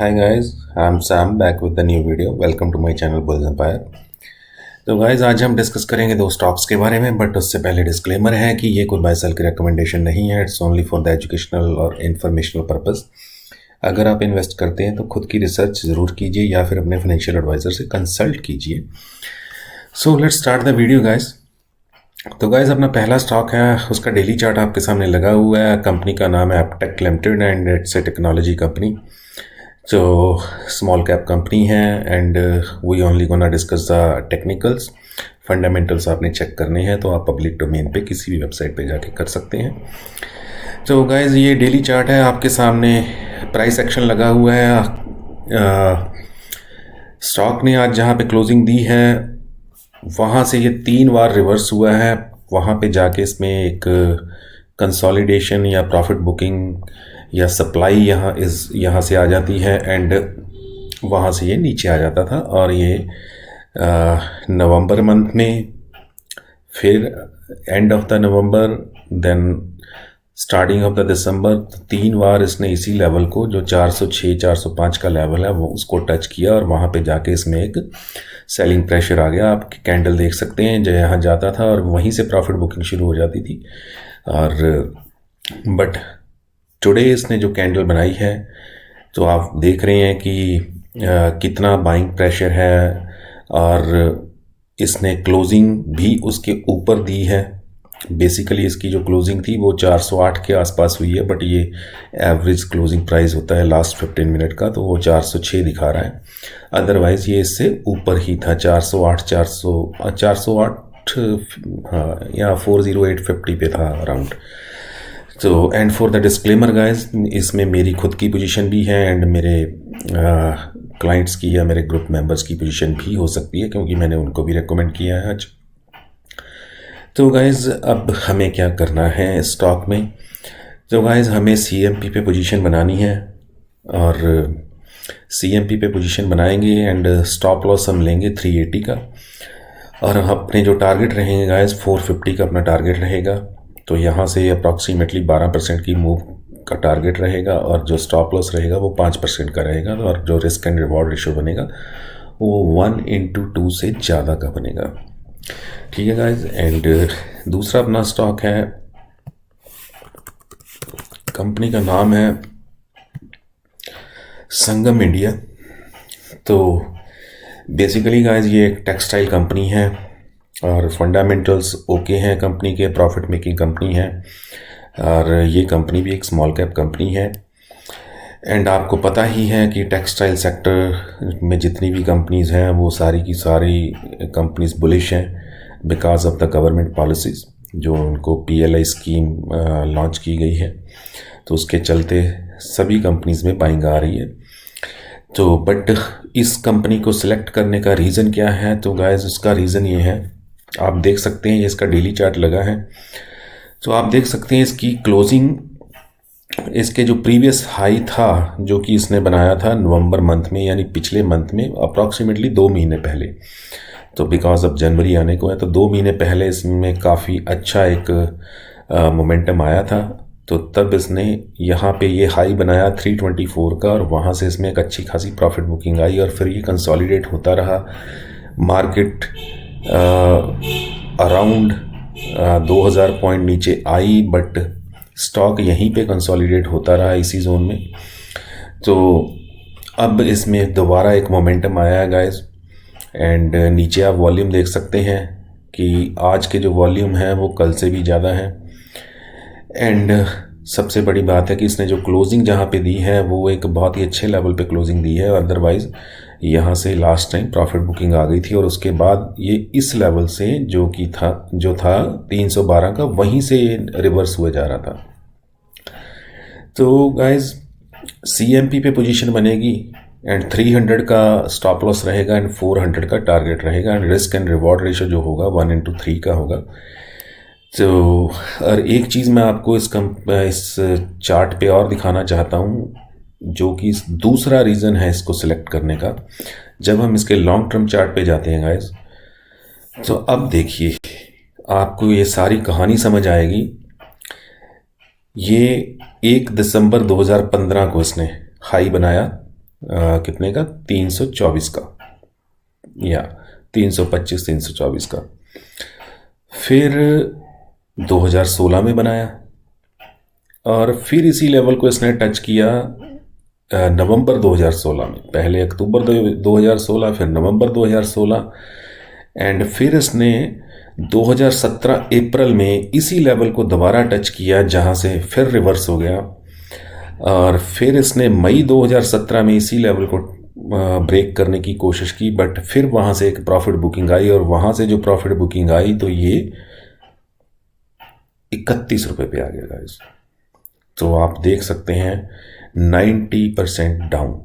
Hi guys, I'm Sam back with the new video. Welcome to my channel Bulls Empire. तो guys आज हम discuss करेंगे दो stocks के बारे में, बट उससे पहले डिस्क्लेमर है कि ये कोई बाय सेल की रिकमेंडेशन नहीं है. It's only for the educational और इन्फॉर्मेशनल पर्पस. अगर आप इन्वेस्ट करते हैं तो खुद की रिसर्च ज़रूर कीजिए या फिर अपने फाइनेंशियल एडवाइज़र से कंसल्ट कीजिए. So let's start the video guys. तो गाइज अपना पहला स्टॉक है, उसका डेली चार्ट आपके सामने लगा हुआ है. कंपनी का नाम है Aptech Limited and it's a technology company. जो स्मॉल कैप कंपनी है and we only gonna discuss the technicals. Fundamentals आपने चेक करने हैं तो आप पब्लिक डोमेन पे किसी भी वेबसाइट पे जाके कर सकते हैं. तो गाइज ये डेली चार्ट है आपके सामने. प्राइस एक्शन लगा हुआ है. स्टॉक ने आज जहाँ पे क्लोजिंग दी है वहाँ से ये 3 बार रिवर्स हुआ है. वहाँ पे जाके इसमें एक कंसोलिडेशन या प्रॉफिट बुकिंग या सप्लाई यहाँ से आ जाती है एंड वहाँ से ये नीचे आ जाता था. और ये नवंबर मंथ में, फिर end of the November, then starting of the December, 3 बार इसने इसी लेवल को जो 406 405 का लेवल है वो उसको टच किया और वहाँ पे जाके इसमें एक सेलिंग प्रेशर आ गया. आप कैंडल देख सकते हैं जो यहाँ जाता था और वहीं से प्रॉफिट बुकिंग शुरू हो जाती थी. और बट टुडे इसने जो कैंडल बनाई है तो आप देख रहे हैं कि कितना बाइंग प्रेशर है और इसने क्लोजिंग भी उसके ऊपर दी है. बेसिकली इसकी जो क्लोजिंग थी वो 408 के आसपास हुई है, बट ये एवरेज क्लोजिंग प्राइस होता है लास्ट 15 मिनट का, तो वो 406 दिखा रहा है. अदरवाइज़ ये इससे ऊपर ही था. 408 हाँ या 40850 पे था अराउंड. तो and for the disclaimer guys, इसमें मेरी खुद की पोजीशन भी है एंड मेरे क्लाइंट्स की या मेरे ग्रुप मेंबर्स की पोजीशन भी हो सकती है क्योंकि मैंने उनको भी रेकमेंड किया है आज. तो गाइज अब हमें क्या करना है स्टॉक में. तो गाइज हमें CMP पे पोजीशन बनानी है और CMP पे पोजीशन बनाएंगे एंड स्टॉप लॉस हम लेंगे 380 का. और अपने जो टारगेट रहेंगे गाइज 450 का अपना टारगेट रहेगा. तो यहाँ से अप्रॉक्सीमेटली 12% की मूव का टारगेट रहेगा और जो स्टॉप लॉस रहेगा वो 5% का रहेगा. और जो रिस्क एंड रिवॉर्ड रेशो बनेगा वो 1:2 से ज़्यादा का बनेगा. ठीक है गाइज. एंड दूसरा अपना स्टॉक है, कंपनी का नाम है संगम इंडिया. तो बेसिकली गाइज ये एक टेक्सटाइल कंपनी है और फंडामेंटल्स ओके हैं कंपनी के. प्रॉफिट मेकिंग कंपनी है और ये कंपनी भी एक स्मॉल कैप कंपनी है. एंड आपको पता ही है कि टेक्सटाइल सेक्टर में जितनी भी कंपनीज़ हैं वो सारी की सारी कंपनीज बुलिश हैं because of the government policies जो उनको PLI स्कीम लॉन्च की गई है. तो उसके चलते सभी कंपनीज़ में बाइंग आ रही है. तो बट इस कंपनी को सिलेक्ट करने का रीज़न क्या है. तो गाइस उसका रीज़न ये है, आप देख सकते हैं ये इसका डेली चार्ट लगा है. तो आप देख सकते हैं इसकी क्लोजिंग, इसके जो प्रीवियस हाई था जो कि इसने बनाया था नवंबर मंथ में यानी पिछले मंथ में अप्रॉक्सीमेटली 2 महीने पहले. तो बिकॉज अब जनवरी आने को है तो 2 महीने पहले इसमें काफ़ी अच्छा एक मोमेंटम आया था. तो तब इसने यहाँ पे ये हाई बनाया 324 का और वहाँ से इसमें एक अच्छी खासी प्रॉफिट बुकिंग आई और फिर ये कंसोलिडेट होता रहा. मार्केट अराउंड 2000 पॉइंट नीचे आई बट स्टॉक यहीं पे कंसोलिडेट होता रहा इसी जोन में. तो अब इसमें दोबारा एक मोमेंटम आया है गाइस. एंड नीचे आप वॉल्यूम देख सकते हैं कि आज के जो वॉल्यूम है वो कल से भी ज़्यादा है. एंड सबसे बड़ी बात है कि इसने जो क्लोजिंग जहाँ पे दी है वो एक बहुत ही अच्छे लेवल पे क्लोजिंग दी है. अदरवाइज़ यहाँ से लास्ट टाइम प्रॉफिट बुकिंग आ गई थी और उसके बाद ये इस लेवल से जो था 312 का वहीं से रिवर्स हुए जा रहा था. तो गाइज CMP पे पोजीशन बनेगी एंड 300 का स्टॉप लॉस रहेगा एंड 400 का टारगेट रहेगा and risk and reward ratio जो होगा 1:3 का होगा. तो और एक चीज़ मैं आपको इस चार्ट पे और दिखाना चाहता हूँ जो कि दूसरा रीज़न है इसको सिलेक्ट करने का. जब हम इसके लॉन्ग टर्म चार्ट पे जाते हैं गाइस तो अब देखिए आपको ये सारी कहानी समझ आएगी. ये 1 दिसंबर 2015 को इसने हाई बनाया कितने का, 324 का या 325 324 का। फिर 2016 में बनाया और फिर इसी लेवल को इसने टच किया नवंबर 2016 में, पहले अक्टूबर 2016, फिर नवंबर 2016, एंड फिर इसने 2017 अप्रैल में इसी लेवल को दोबारा टच किया जहां से फिर रिवर्स हो गया। और फिर इसने मई 2017 में इसी लेवल को ब्रेक करने की कोशिश की, बट फिर वहां से एक प्रॉफिट बुकिंग आई, और वहां से जो प्रॉफिट बुकिंग आई तो ये 31 रुपये पे आ गया गाइस। तो आप देख सकते हैं 90% डाउन,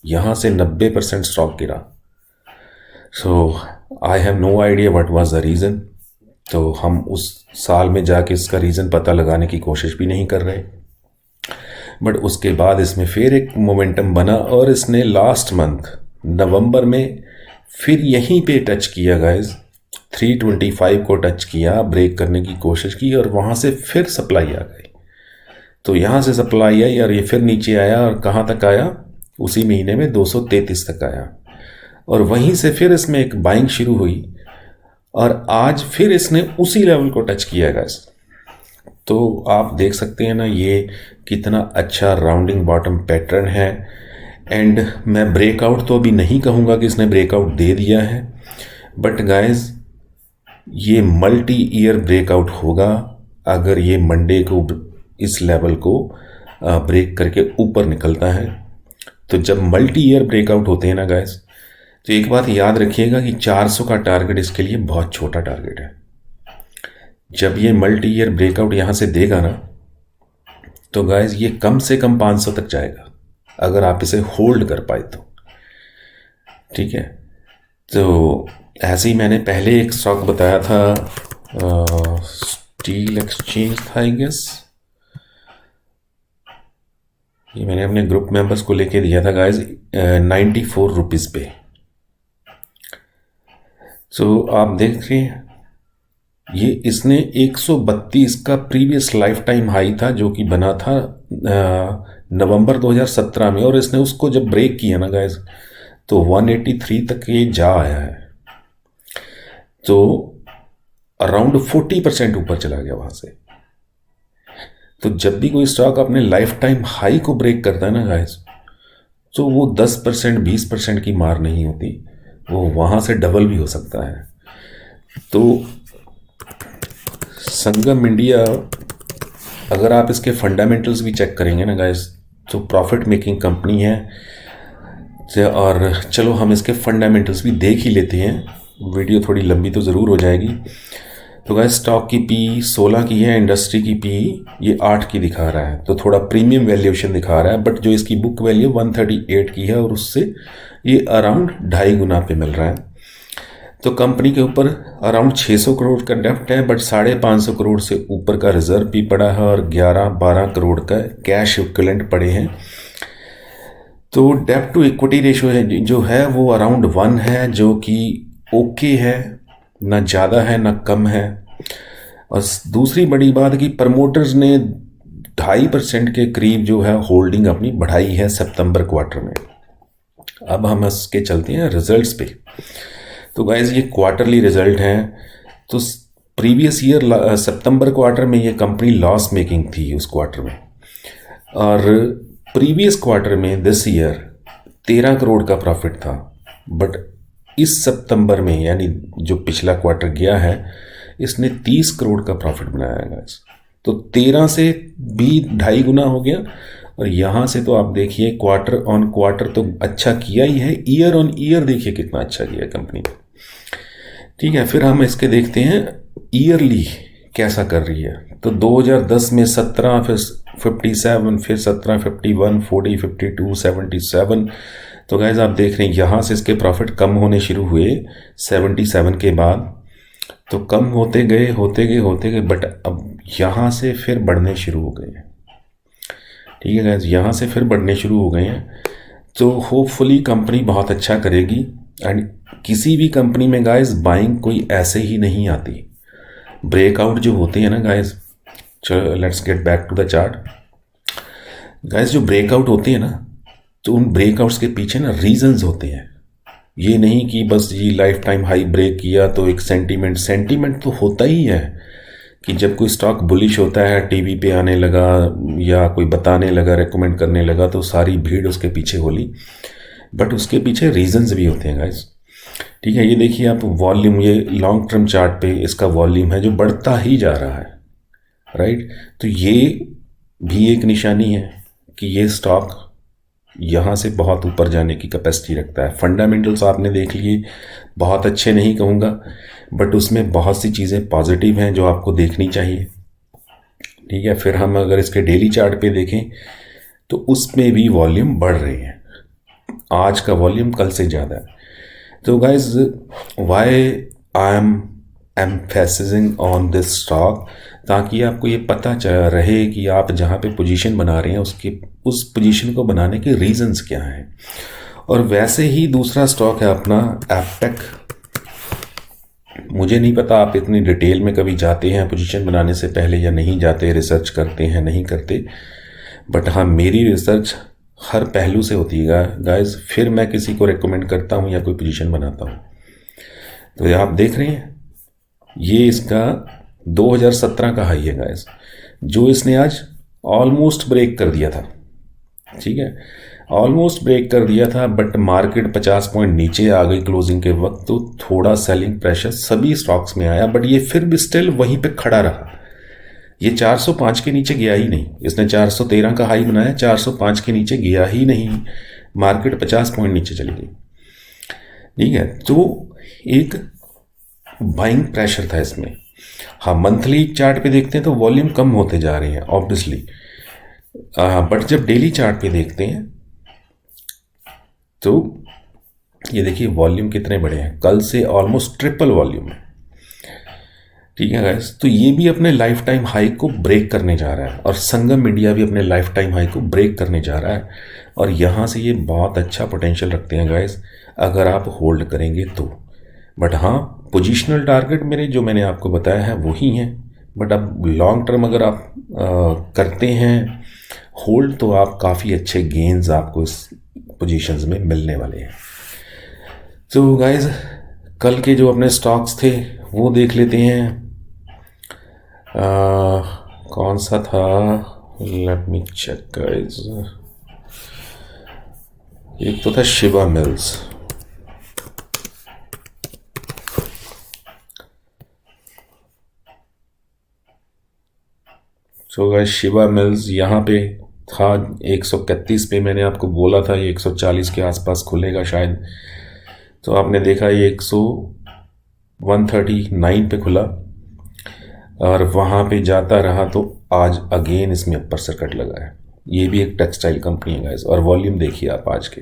यहां से 90% स्टॉक गिरा। So I have no idea what was the reason. तो हम उस साल में जाके इसका रीज़न पता लगाने की कोशिश भी नहीं कर रहे, बट उसके बाद इसमें फिर एक मोमेंटम बना और इसने लास्ट मंथ नवंबर में फिर यहीं पे टच किया गाइस, 325 को टच किया, ब्रेक करने की कोशिश की और वहाँ से फिर सप्लाई आ गई। तो यहाँ से सप्लाई आई और ये फिर नीचे आया और कहाँ तक आया, उसी महीने में 233 तक आया, और वहीं से फिर इसमें एक बाइंग शुरू हुई और आज फिर इसने उसी लेवल को टच किया गाइस। तो आप देख सकते हैं ना ये कितना अच्छा राउंडिंग बॉटम पैटर्न है। एंड मैं ब्रेकआउट तो अभी नहीं कहूँगा कि इसने ब्रेकआउट दे दिया है, बट गाइस ये मल्टी ईयर ब्रेकआउट होगा अगर ये मंडे को इस लेवल को ब्रेक करके ऊपर निकलता है। तो जब मल्टी ईयर ब्रेकआउट होते हैं ना गाइस, तो एक बात याद रखिएगा कि 400 का टारगेट इसके लिए बहुत छोटा टारगेट है। जब ये मल्टी ईयर ब्रेकआउट यहाँ से देगा ना, तो गाइस ये कम से कम 500 तक जाएगा अगर आप इसे होल्ड कर पाए तो, ठीक है। तो ऐसे ही मैंने पहले एक स्टॉक बताया था, स्टील एक्सचेंज था आई गेस, ये मैंने अपने ग्रुप मेंबर्स को लेके दिया था गाइस 94 रुपीज़ पे। तो आप देख रहे हैं ये इसने 132 का प्रीवियस लाइफ टाइम हाई था जो कि बना था नवंबर 2017 में, और इसने उसको जब ब्रेक किया ना गाइस तो 183 तक ये जा आया है। तो अराउंड 40% ऊपर चला गया वहां से। तो जब भी कोई स्टॉक अपने लाइफ टाइम हाई को ब्रेक करता है ना गाइस, तो वो 10% 20% की मार नहीं होती, वो वहां से डबल भी हो सकता है। तो संगम इंडिया, अगर आप इसके फंडामेंटल्स भी चेक करेंगे ना गाइस, तो प्रॉफिट मेकिंग कंपनी है। और चलो हम इसके फंडामेंटल्स भी देख ही लेते हैं, वीडियो थोड़ी लंबी तो ज़रूर हो जाएगी। तो गाइस स्टॉक की पी 16 की है, इंडस्ट्री की पी ये 8 की दिखा रहा है, तो थोड़ा प्रीमियम वैल्यूएशन दिखा रहा है, बट जो इसकी बुक वैल्यू 138 की है और उससे ये अराउंड 2.5 गुना पे मिल रहा है। तो कंपनी के ऊपर अराउंड 600 करोड़ का डेप्ट है, बट 550 करोड़ से ऊपर का रिजर्व भी पड़ा है और 11-12 करोड़ का कैश इक्विवेलेंट पड़े हैं। तो डेप्ट टू इक्विटी रेशियो है जो है वो अराउंड 1 है, जो कि ओके है, ना ज़्यादा है ना कम है। और दूसरी बड़ी बात है कि प्रमोटर्स ने 2.5% के करीब जो है होल्डिंग अपनी बढ़ाई है सितंबर क्वार्टर में। अब हम इसके चलते हैं रिजल्ट्स पे। तो गाइज ये क्वार्टरली रिजल्ट हैं। तो प्रीवियस ईयर सितंबर क्वार्टर में ये कंपनी लॉस मेकिंग थी उस क्वार्टर में, और प्रीवियस क्वार्टर में दिस ईयर 13 करोड़ का प्रॉफिट था, बट इस सितंबर में यानी जो पिछला क्वार्टर गया है इसने 30 करोड़ का प्रॉफिट बनाया है गाइस। तो 13 से भी 2.5 गुना हो गया, और यहाँ से तो आप देखिए क्वार्टर ऑन क्वार्टर तो अच्छा किया ही है, ईयर ऑन ईयर देखिए कितना अच्छा किया कंपनी ने, ठीक है। फिर हम इसके देखते हैं ईयरली कैसा कर रही है। तो 2010 में 17, फिर 57, फिर 17, 51, 40, 52, 77। तो गाइज आप देख रहे हैं यहाँ से इसके प्रॉफिट कम होने शुरू हुए 77 के बाद, तो कम होते गए, बट अब यहाँ से फिर बढ़ने शुरू हो गए हैं, ठीक है गाइज, यहाँ से फिर बढ़ने शुरू हो गए हैं। तो होपफुली कंपनी बहुत अच्छा करेगी। एंड किसी भी कंपनी में गाइज बाइंग कोई ऐसे ही नहीं आती, ब्रेकआउट जो होते हैं ना गाइज, चलो let's get back to the chart. Guys जो ब्रेकआउट होते हैं ना, तो उन ब्रेकआउट्स के पीछे ना रीजंस होते हैं। ये नहीं कि बस ये लाइफ टाइम हाई ब्रेक किया तो एक सेंटीमेंट तो होता ही है कि जब कोई स्टॉक बुलिश होता है, टीवी पे आने लगा या कोई बताने लगा, रेकमेंड करने लगा, तो सारी भीड़ उसके पीछे होली। बट उसके पीछे रीजंस भी होते हैं गाइस। ठीक है, ये देखिए आप वॉल्यूम, ये लॉन्ग टर्म चार्ट पे इसका वॉल्यूम है जो बढ़ता ही जा रहा है, राइट। तो ये भी एक निशानी है कि ये स्टॉक यहाँ से बहुत ऊपर जाने की कैपेसिटी रखता है। फंडामेंटल्स आपने देख लिए, बहुत अच्छे नहीं कहूँगा, बट उसमें बहुत सी चीज़ें पॉजिटिव हैं जो आपको देखनी चाहिए। ठीक है, फिर हम अगर इसके डेली चार्ट पे देखें तो उसमें भी वॉल्यूम बढ़ रहे हैं, आज का वॉल्यूम कल से ज़्यादा है। तो guys, why I am emphasizing on this stock, ताकि आपको ये पता चल रहे कि आप जहाँ पे पोजीशन बना रहे हैं उस पोजीशन को बनाने के रीजंस क्या हैं। और वैसे ही दूसरा स्टॉक है अपना एपटेक। मुझे नहीं पता आप इतनी डिटेल में कभी जाते हैं पोजीशन बनाने से पहले या नहीं जाते, रिसर्च करते हैं नहीं करते, बट हाँ, मेरी रिसर्च हर पहलू से होती है गाइज, फिर मैं किसी को रेकमेंड करता हूँ या कोई पोजीशन बनाता हूँ। तो ये आप देख रहे हैं, ये इसका 2017 का हाई है गाइस, जो इसने आज ऑलमोस्ट ब्रेक कर दिया था। ठीक है, ऑलमोस्ट ब्रेक कर दिया था, बट मार्केट 50 पॉइंट नीचे आ गई क्लोजिंग के वक्त, तो थोड़ा सेलिंग प्रेशर सभी स्टॉक्स में आया, बट ये फिर भी स्टिल वहीं पे खड़ा रहा। ये 405 के नीचे गया ही नहीं। इसने 413 का हाई बनाया, 405 के नीचे गया ही नहीं, मार्केट 50 पॉइंट नीचे चली गई। ठीक है, तो एक बाइंग प्रेशर था इसमें। हाँ, मंथली चार्ट पे देखते हैं तो वॉल्यूम कम होते जा रहे हैं ऑब्वियसली, बट जब डेली चार्ट पे देखते हैं तो ये देखिए वॉल्यूम कितने बड़े हैं, कल से ऑलमोस्ट ट्रिपल वॉल्यूम है। ठीक है गाइस, तो ये भी अपने लाइफ टाइम हाई को ब्रेक करने जा रहा है, और संगम इंडिया भी अपने लाइफ टाइम हाई को ब्रेक करने जा रहा है, और यहाँ से ये बहुत अच्छा पोटेंशियल रखते हैं गाइस अगर आप होल्ड करेंगे तो। बट हाँ, पोजिशनल टारगेट मेरे जो मैंने आपको बताया है वही हैं, बट अब लॉन्ग टर्म अगर आप करते हैं होल्ड तो आप काफ़ी अच्छे गेन्स आपको इस पोजीशंस में मिलने वाले हैं। तो गाइज, कल के जो अपने स्टॉक्स थे वो देख लेते हैं। कौन सा था, लेट मी चेक गाइज। एक तो था शिवा मिल्स। तो गाइस, शिवा मिल्स यहाँ पे था 131 पे, मैंने आपको बोला था ये 140 के आसपास खुलेगा शायद, तो आपने देखा ये 139 पे खुला और वहाँ पे जाता रहा, तो आज अगेन इसमें अपर सर्किट लगा है। ये भी एक टेक्सटाइल कंपनी है गाइस, और वॉल्यूम देखिए आप आज के,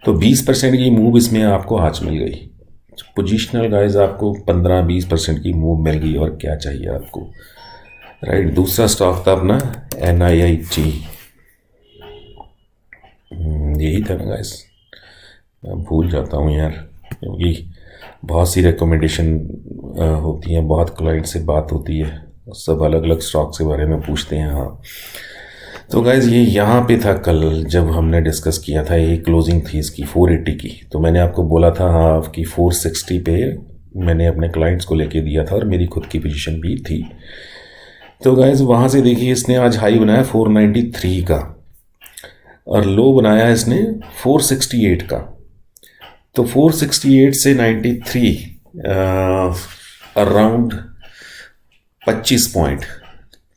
तो 20% की मूव इसमें आपको आज मिल गई। पोजिशनल गाइस आपको 15-20% की मूव मिल गई, और क्या चाहिए आपको, राइट। दूसरा स्टॉक था अपना NIIT, यही था ना गाइस, मैं भूल जाता हूँ यार, क्योंकि बहुत सी रिकमेंडेशन होती हैं, बहुत क्लाइंट से बात होती है, सब अलग अलग स्टॉक्स के बारे में पूछते हैं। हाँ, तो गाइज ये यहाँ पे था कल जब हमने डिस्कस किया था, ये क्लोजिंग थी इसकी 480 की, तो मैंने आपको बोला था हाँ आपकी 460 पे मैंने अपने क्लाइंट्स को लेके दिया था, और मेरी खुद की पोजीशन भी थी। तो गाइज वहाँ से देखिए इसने आज हाई बनाया 493 का, और लो बनाया इसने 468 का। तो 468 से 93 अराउंड 25 पॉइंट,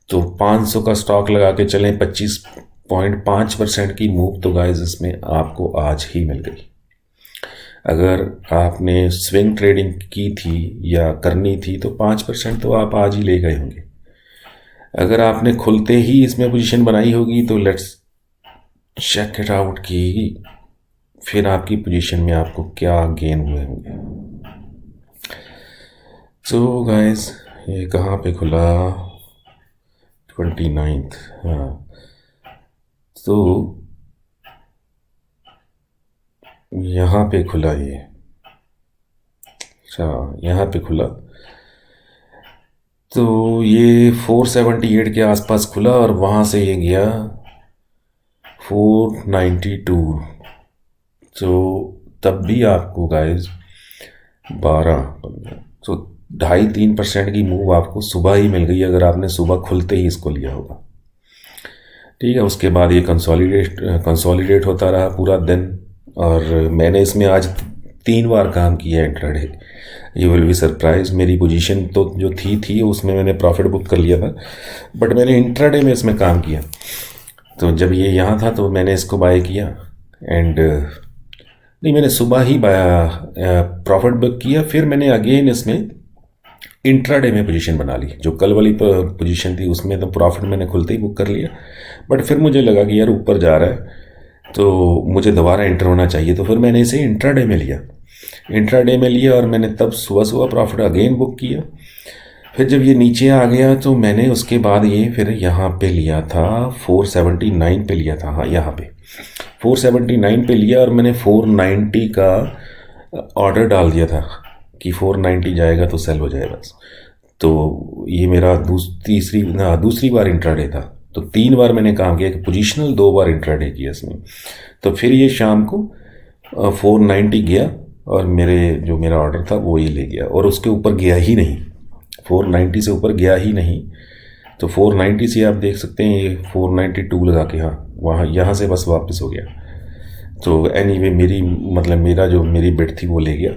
तो 500 का स्टॉक लगा के चलें, 25.5% की मूव तो गाइज इसमें आपको आज ही मिल गई। अगर आपने स्विंग ट्रेडिंग की थी या करनी थी तो 5% तो आप आज ही ले गए होंगे। अगर आपने खुलते ही इसमें पोजीशन बनाई होगी तो लेट्स चेक इट आउट कि फिर आपकी पोजीशन में आपको क्या गेन हुए होंगे। सो गाइस, ये कहाँ पे खुला, 29th, हाँ, तो यहाँ पे खुला ये, अच्छा यहाँ पे खुला, तो ये 478 के आसपास खुला, और वहाँ से ये गया 492। तो तब भी आपको गाइज 12 तो 2.5-3% की मूव आपको सुबह ही मिल गई अगर आपने सुबह खुलते ही इसको लिया होगा। ठीक है, उसके बाद ये कंसोलिडेट होता रहा पूरा दिन, और मैंने इसमें आज 3 बार काम किया intraday. You will be surprise, मेरी पोजीशन तो जो थी उसमें मैंने प्रॉफिट बुक कर लिया था, बट मैंने इंट्राडे में इसमें काम किया। तो जब ये यहाँ था तो मैंने इसको बाय किया, एंड नहीं, मैंने सुबह ही प्रॉफिट बुक किया, फिर मैंने अगेन इसमें इंट्राडे में पोजीशन बना ली। जो कल वाली पोजीशन थी उसमें तो प्रॉफिट मैंने खुलते ही बुक कर लिया, बट फिर मुझे लगा कि यार ऊपर जा रहा है तो मुझे दोबारा एंटर होना चाहिए, तो फिर मैंने इसे इंट्राडे में लिया और मैंने तब सुबह प्रॉफिट अगेन बुक किया। फिर जब ये नीचे आ गया तो मैंने उसके बाद ये फिर यहाँ पे लिया था 479 पे लिया था। हाँ, यहाँ पे 479 पे लिया और मैंने 490 का ऑर्डर डाल दिया था कि 490 जाएगा तो सेल हो जाएगा। तो ये मेरा दूसरी बार इंट्राडे था। तो 3 बार मैंने काम किया कि पोजिशनल, 2 बार इंट्राडे किया इसमें। तो फिर ये शाम को 490 गया और मेरा ऑर्डर था वो ये ले गया, और उसके ऊपर गया ही नहीं, 490 से ऊपर गया ही नहीं। तो 490 से आप देख सकते हैं ये 492 लगा के, हाँ वहाँ यहाँ से बस वापस हो गया। तो एनीवे मेरी बिट थी वो ले गया।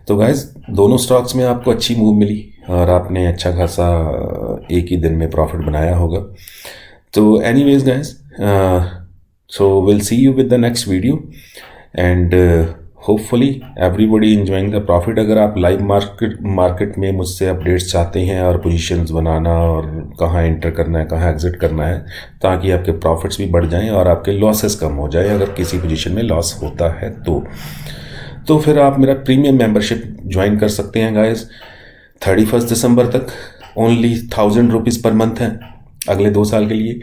तो गाइज दोनों स्टॉक्स में आपको अच्छी मूव मिली और आपने अच्छा खासा एक ही दिन में प्रॉफिट बनाया होगा। तो anyways guys, so will see you with the next video, and hopefully everybody enjoying the profit. अगर आप लाइव मार्केट में मुझसे अपडेट्स चाहते हैं और पोजीशंस बनाना और कहाँ एंटर करना है, कहाँ एग्जिट करना है, ताकि आपके प्रॉफिट्स भी बढ़ जाएं और आपके लॉसेस कम हो जाए अगर किसी पोजीशन में लॉस होता है तो फिर आप मेरा प्रीमियम मेंबरशिप ज्वाइन कर सकते हैं गाइज। 31 दिसंबर तक ओनली 1000 रुपीज़ पर मंथ है अगले 2 साल के लिए,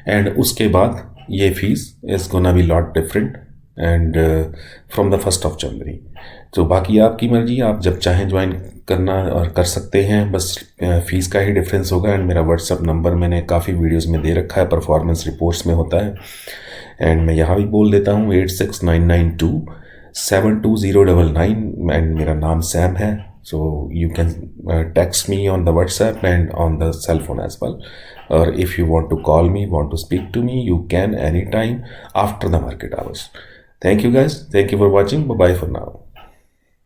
एंड उसके बाद ये fees is gonna be lot different and from the 1 जनवरी। तो बाकी आपकी मर्जी, आप जब चाहें ज्वाइन करना और कर सकते हैं, बस फीस का ही डिफरेंस होगा। एंड मेरा व्हाट्सअप नंबर मैंने काफ़ी वीडियोस में दे रखा है, परफॉर्मेंस रिपोर्ट्स में होता है, एंड मैं यहाँ भी बोल देता हूँ 8699272099, एंड मेरा नाम सैम है। So you can text me on the WhatsApp and on the cell phone as well. Or if you want to call me, want to speak to me, you can anytime after the market hours. Thank you guys. Thank you for watching. Bye bye for now.